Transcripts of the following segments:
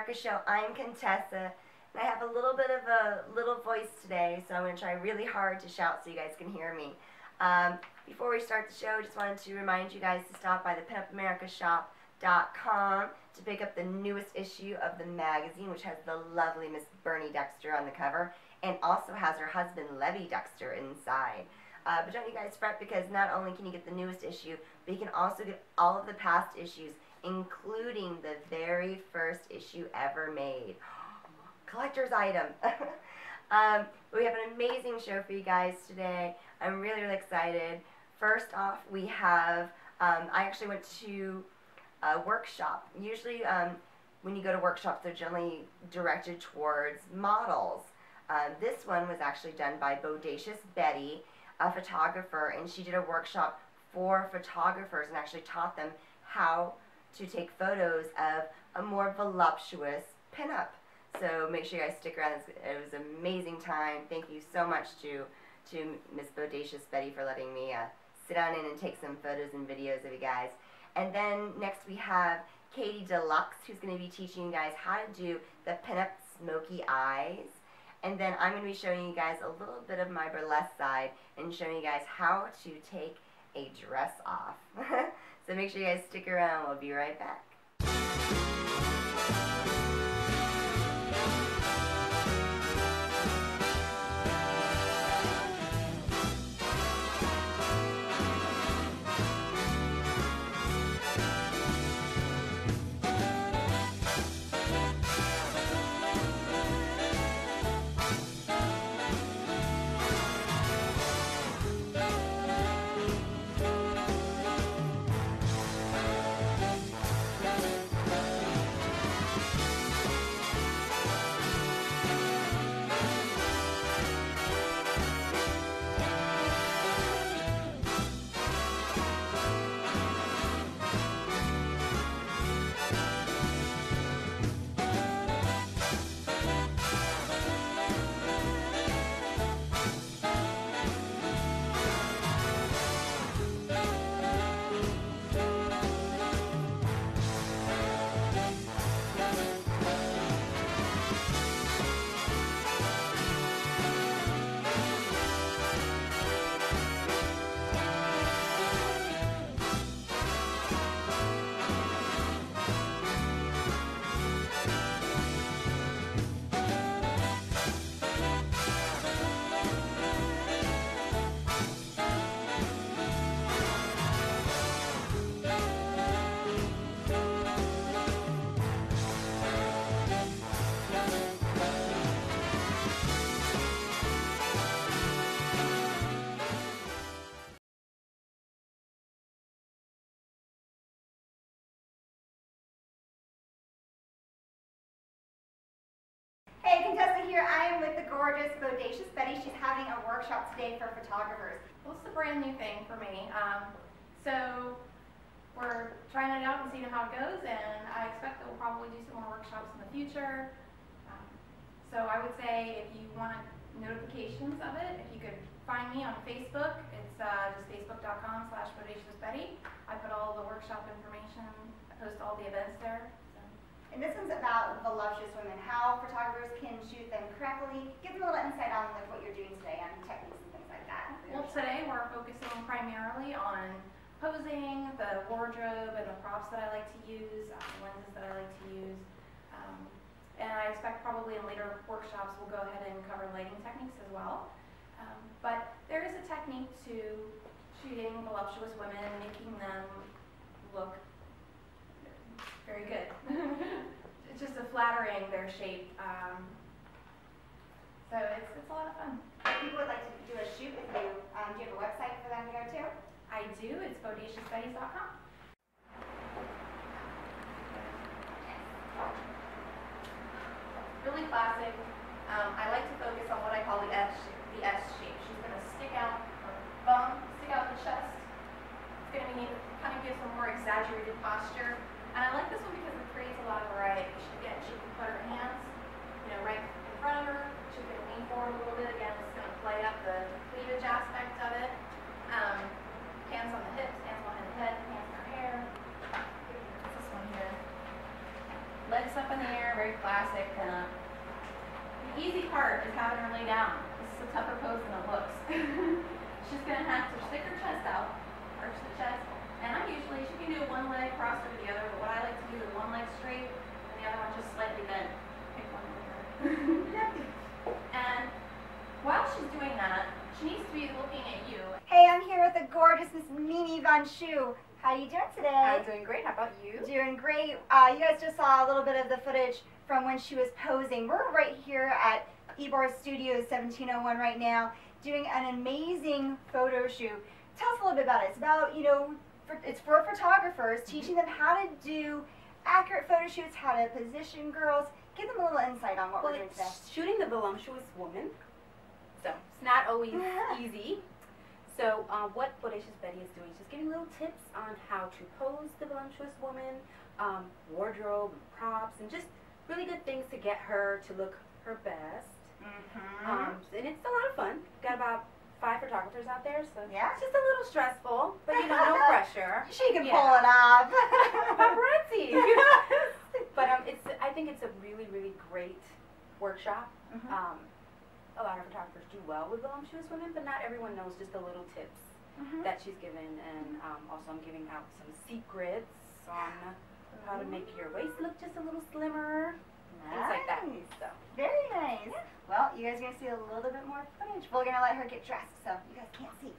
PinUpAmerica show. I'm Contessa, and I have a little bit of a little voice today, so I'm going to try really hard to shout so you guys can hear me. Before we start the show, I just wanted to remind you guys to stop by the PinUpAmericaShop.com to pick up the newest issue of the magazine, which has the lovely Miss Bernie Dexter on the cover, and also has her husband, Levy Dexter, inside. But don't you guys fret, because not only can you get the newest issue, but you can also get all of the past issues, including the very first issue ever made. Collector's item. We have an amazing show for you guys today. I'm really, really excited. First off, we have, I actually went to a workshop. Usually when you go to workshops, they're generally directed towards models. This one was actually done by Bodacious Betty, a photographer, and she did a workshop for photographers and actually taught them how to take photos of a more voluptuous pinup. So make sure you guys stick around. It was an amazing time. Thank you so much to Miss Bodacious Betty for letting me sit down in and take some photos and videos of you guys. And then next we have Katty DeLux, who's going to be teaching you guys how to do the Pinup Smokey eyes. And then I'm going to be showing you guys a little bit of my burlesque side and showing you guys how to take a dress off. So make sure you guys stick around. We'll be right back. Hey, Contessa here. I am with the gorgeous Bodacious Betty. She's having a workshop today for photographers. Well, it's a brand new thing for me. So we're trying it out and seeing how it goes, and I expect that we'll probably do some more workshops in the future. So I would say if you want notifications of it, if you could find me on Facebook, it's just facebook.com/BodaciousBetty. I put all the workshop information, I post all the events there. And this one's about voluptuous women, how photographers can shoot them correctly. Give them a little insight on like, what you're doing today on techniques and things like that. Well, today we're focusing primarily on posing, the wardrobe, and the props that I like to use, the lenses that I like to use. And I expect probably in later workshops we'll go ahead and cover lighting techniques as well. But there is a technique to shooting voluptuous women, making them look very good. It's just flattering their shape. So it's a lot of fun. If people would like to do a shoot with you, do you have a website for them to go to? I do. It's bodaciousbetties.com. Really classic. I like to focus on what I call the S shape. She's going to stick out her bum, stick out the chest. It's going to kind of give some more exaggerated posture. And I like this one because it creates a lot of variety. Again, she can put her hands, right in front of her. She can lean forward a little bit. Again, it's going to play up the cleavage aspect of it. Hands on the hips, hands behind the head, hands in her hair. This one here. Legs up in the air, very classic pinup. The easy part is having her lay down. This is a tougher pose than it looks. She's going to have to stick her chest out, arch the chest, and she can do one leg crossed over the other, but what I like to do is one leg straight and the other one just slightly bent. Pick one over. And while she's doing that, she needs to be looking at you. Hey, I'm here with the gorgeous Miss Mimi Von Schu. How are you doing today? I'm doing great. How about you? Doing great. You guys just saw a little bit of the footage from when she was posing. We're right here at Ebar Studios 1701 right now, doing an amazing photo shoot. Tell us a little bit about it. It's about, it's for photographers, teaching them how to do accurate photo shoots, how to position girls. Give them a little insight on what we're doing today. Shooting the voluptuous woman, so it's not always easy. So what Bodacious Betty is doing is just giving little tips on how to pose the voluptuous woman, wardrobe, props, and just really good things to get her to look her best. And it's a lot of fun. Got about 5 photographers out there, so Yeah. it's just a little stressful, but no pressure. She can pull it off. Paparazzi. But I think it's a really, really great workshop. A lot of photographers do well with voluptuous women, but not everyone knows just the little tips that she's given. And also I'm giving out some secrets on how to make your waist look just a little slimmer. Things like that. So. Very nice. Yeah. Well, you guys are going to see a little bit more footage. We're going to let her get dressed, so you guys can't see.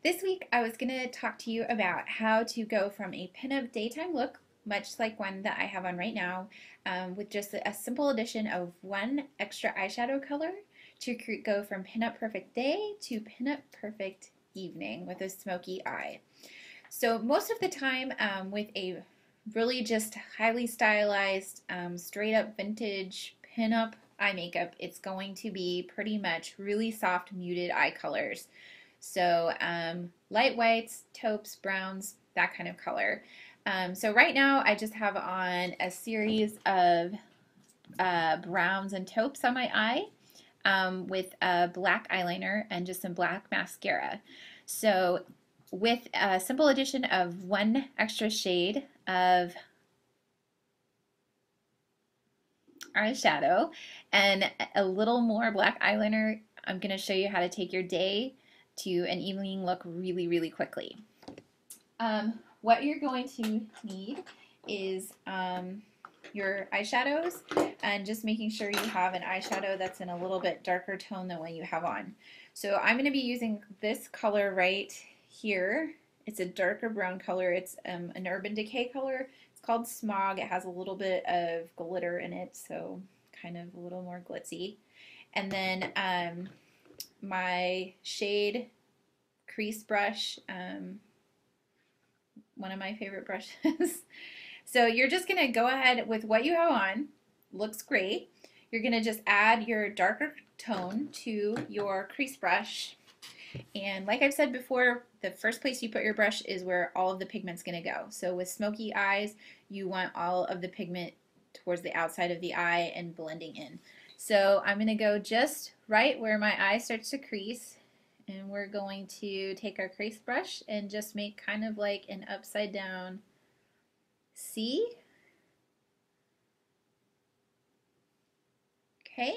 This week I was going to talk to you about how to go from a pinup daytime look, much like one that I have on right now, with just a simple addition of one extra eyeshadow color to go from pinup perfect day to pinup perfect evening with a smoky eye. So most of the time with a really just highly stylized, straight up vintage pinup eye makeup, it's going to be pretty much really soft muted eye colors. So light whites, taupes, browns, that kind of color. So right now I just have on a series of browns and taupes on my eye with a black eyeliner and just some black mascara. So with a simple addition of one extra shade of eyeshadow and a little more black eyeliner, I'm going to show you how to take your day to an evening look really, really quickly. What you're going to need is your eyeshadows, and just making sure you have an eyeshadow that's in a little bit darker tone than what you have on. So I'm going to be using this color right here. It's a darker brown color. It's an Urban Decay color. It's called Smog. It has a little bit of glitter in it, so kind of a little more glitzy. And then my shade crease brush, one of my favorite brushes. So you're just going to go ahead with what you have on. Looks great. You're going to just add your darker tone to your crease brush. And like I've said before, the first place you put your brush is where all of the pigment's going to go. So with smoky eyes, you want all of the pigment towards the outside of the eye and blending in. So I'm going to go just right where my eye starts to crease, and we're going to take our crease brush and just make kind of like an upside down C. Okay,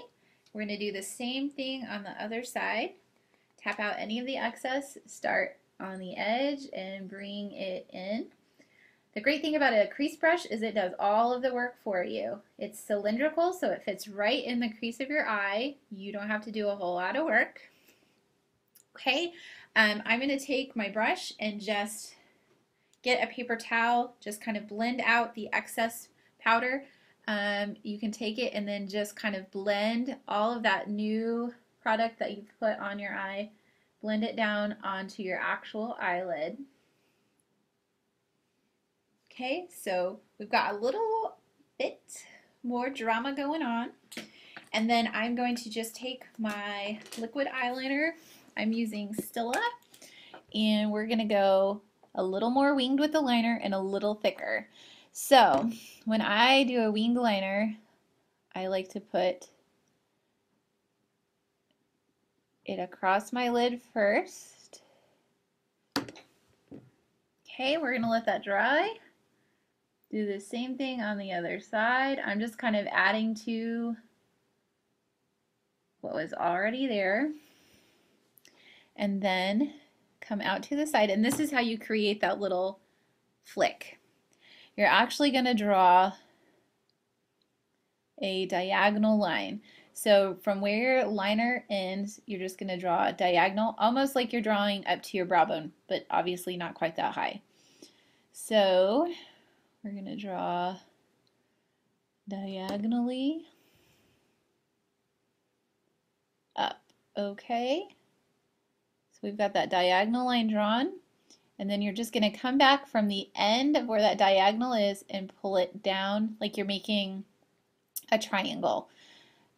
we're going to do the same thing on the other side. Tap out any of the excess, start on the edge and bring it in. The great thing about a crease brush is it does all of the work for you. It's cylindrical, so it fits right in the crease of your eye. You don't have to do a whole lot of work. Okay, I'm going to take my brush and just get a paper towel, just kind of blend out the excess powder. You can take it and then just kind of blend all of that new product that you've put on your eye, blend it down onto your actual eyelid. Okay, so we've got a little bit more drama going on. And then I'm going to just take my liquid eyeliner. I'm using Stila, and we're going to go a little more winged with the liner and a little thicker. So when I do a winged liner, I like to put it across my lid first. Okay, we're going to let that dry. Do the same thing on the other side. I'm just kind of adding to what was already there. And then come out to the side. And this is how you create that little flick. You're actually going to draw a diagonal line. So from where your liner ends, you're just going to draw a diagonal, almost like you're drawing up to your brow bone, but obviously not quite that high. So we're going to draw diagonally up. Okay. So we've got that diagonal line drawn, and then you're just going to come back from the end of where that diagonal is and pull it down like you're making a triangle.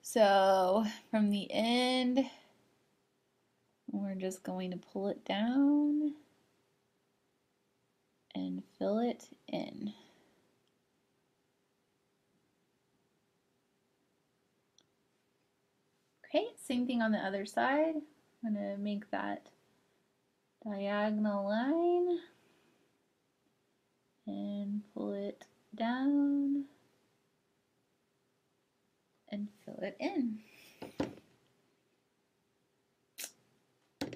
So from the end, we're just going to pull it down and fill it in. Okay, same thing on the other side. I'm going to make that diagonal line and pull it down and fill it in.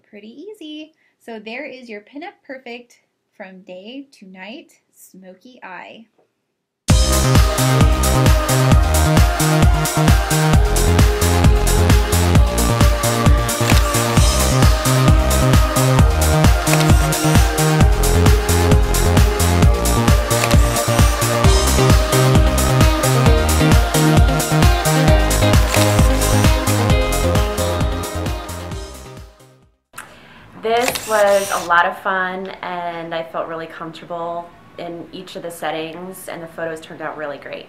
Pretty easy. So there is your Pinup Perfect from day to night smoky eye. a lot of fun, and I felt really comfortable in each of the settings, and the photos turned out really great.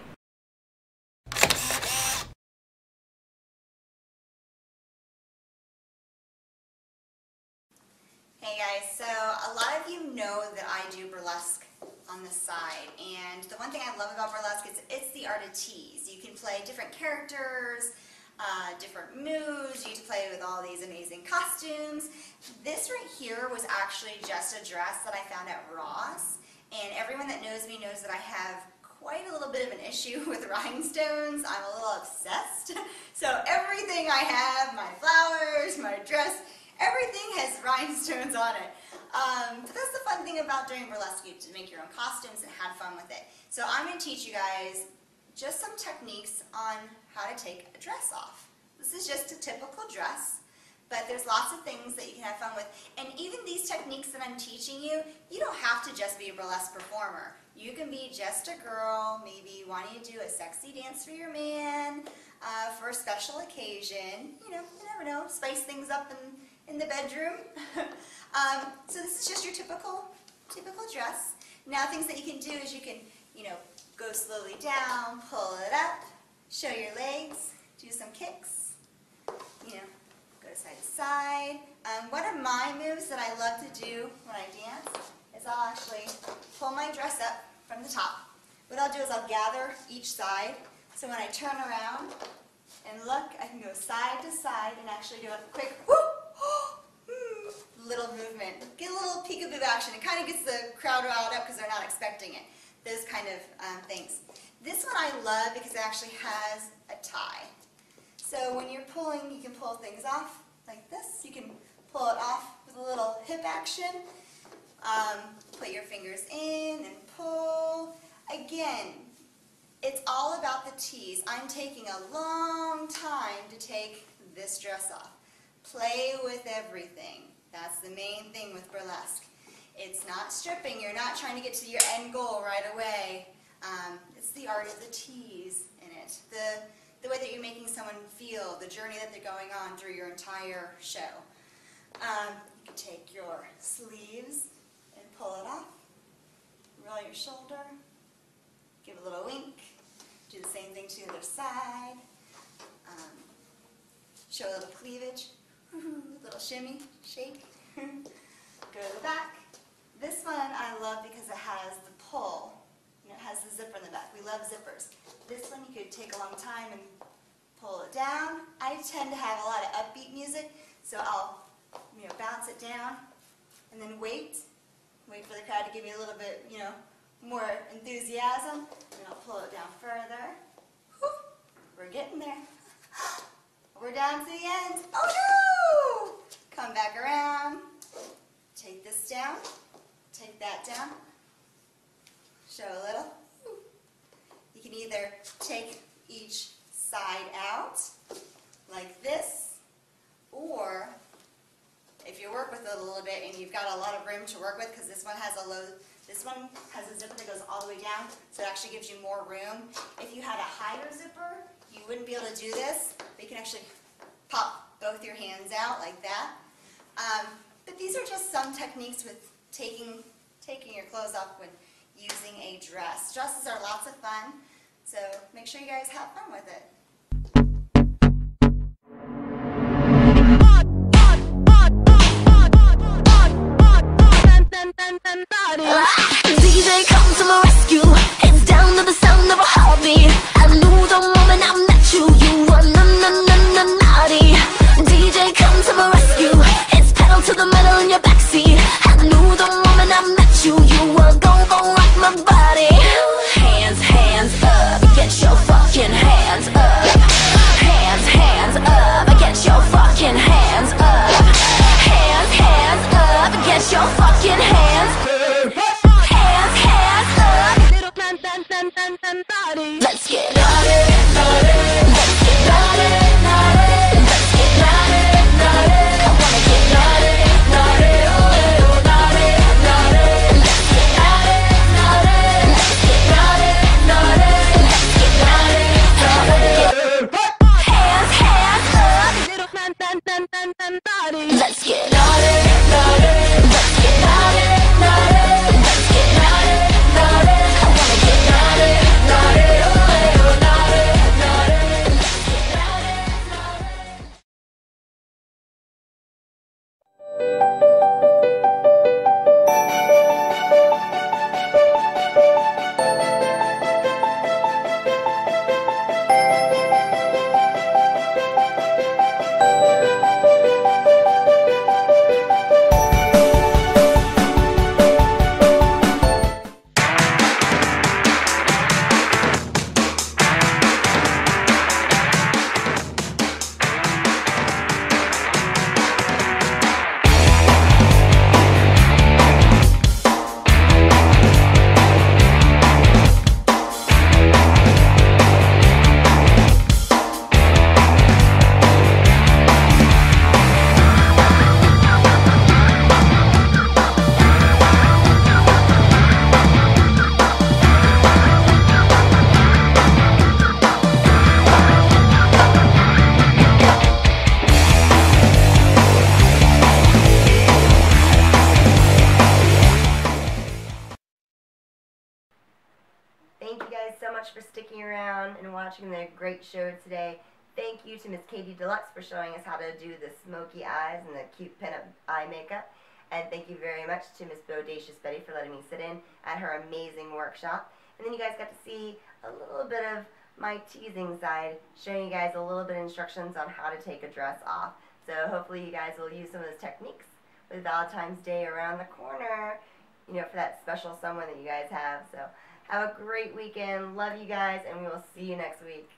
Hey guys, so a lot of you know that I do burlesque on the side, and the one thing I love about burlesque is it's the art of tease. You can play different characters, different moods. You get to play with all these amazing costumes. This right here was actually just a dress that I found at Ross, and everyone that knows me knows that I have quite a little bit of an issue with rhinestones. I'm a little obsessed. So everything I have, my flowers, my dress, everything has rhinestones on it. But that's the fun thing about doing burlesque. You get to make your own costumes and have fun with it. So I'm going to teach you guys just some techniques on how to take a dress off. This is just a typical dress, but there's lots of things that you can have fun with. And even these techniques that I'm teaching you, you don't have to just be a burlesque performer. You can be just a girl, maybe wanting to do a sexy dance for your man, for a special occasion. You know, you never know, spice things up in the bedroom. So this is just your typical dress. Now things that you can do is you can, go slowly down, pull it up, show your legs, do some kicks, go side to side. One of my moves that I love to do when I dance is I'll actually pull my dress up from the top. What I'll do is I'll gather each side, so when I turn around and look, I can go side to side and actually do a quick whoop, little movement. Get a little peekaboo action. It kind of gets the crowd riled up because they're not expecting it. Those kind of things. This one I love because it actually has a tie. So when you're pulling, you can pull things off like this. You can pull it off with a little hip action. Put your fingers in and pull. Again, it's all about the tease. I'm taking a long time to take this dress off. Play with everything. That's the main thing with burlesque. It's not stripping. You're not trying to get to your end goal right away. It's the art of the tease in it. The way that you're making someone feel, the journey that they're going on through your entire show. You can take your sleeves and pull it off. Roll your shoulder. Give a little wink. Do the same thing to the other side. Show a little cleavage. Little shimmy, shake. Go to the back. This one I love because it has the pull. It has the zipper in the back. We love zippers. This one you could take a long time and pull it down. I tend to have a lot of upbeat music, so I'll bounce it down and then wait for the crowd to give me a little bit, more enthusiasm, and I'll pull it down further. Whew, we're getting there. We're down to the end. Oh no! Come back around. Take this down. Take that down. Show a little. You can either take each side out like this, or if you work with it a little bit and you've got a lot of room to work with, because this one has a zipper that goes all the way down, so it actually gives you more room. If you had a higher zipper, you wouldn't be able to do this, but you can actually pop both your hands out like that. But these are just some techniques with taking your clothes off when using a dress. Dresses are lots of fun, so make sure you guys have fun with it. DJ come to my rescue. It's down to the sound of a heartbeat. I knew the moment I met you, you were naughty. DJ come to my rescue. It's pedal to the metal in your backseat. I knew the moment I met you, you were gon' rock my body. Hands up, get your fucking hands up. down and watching the great show today. Thank you to Miss Katty DeLux for showing us how to do the smoky eyes and the cute pinup eye makeup. And thank you very much to Miss Bodacious Betty for letting me sit in at her amazing workshop. And then you guys got to see a little bit of my teasing side, showing you guys a little bit of instructions on how to take a dress off. So hopefully you guys will use some of those techniques with Valentine's Day around the corner, you know, for that special someone that you guys have. So have a great weekend. Love you guys, and we will see you next week.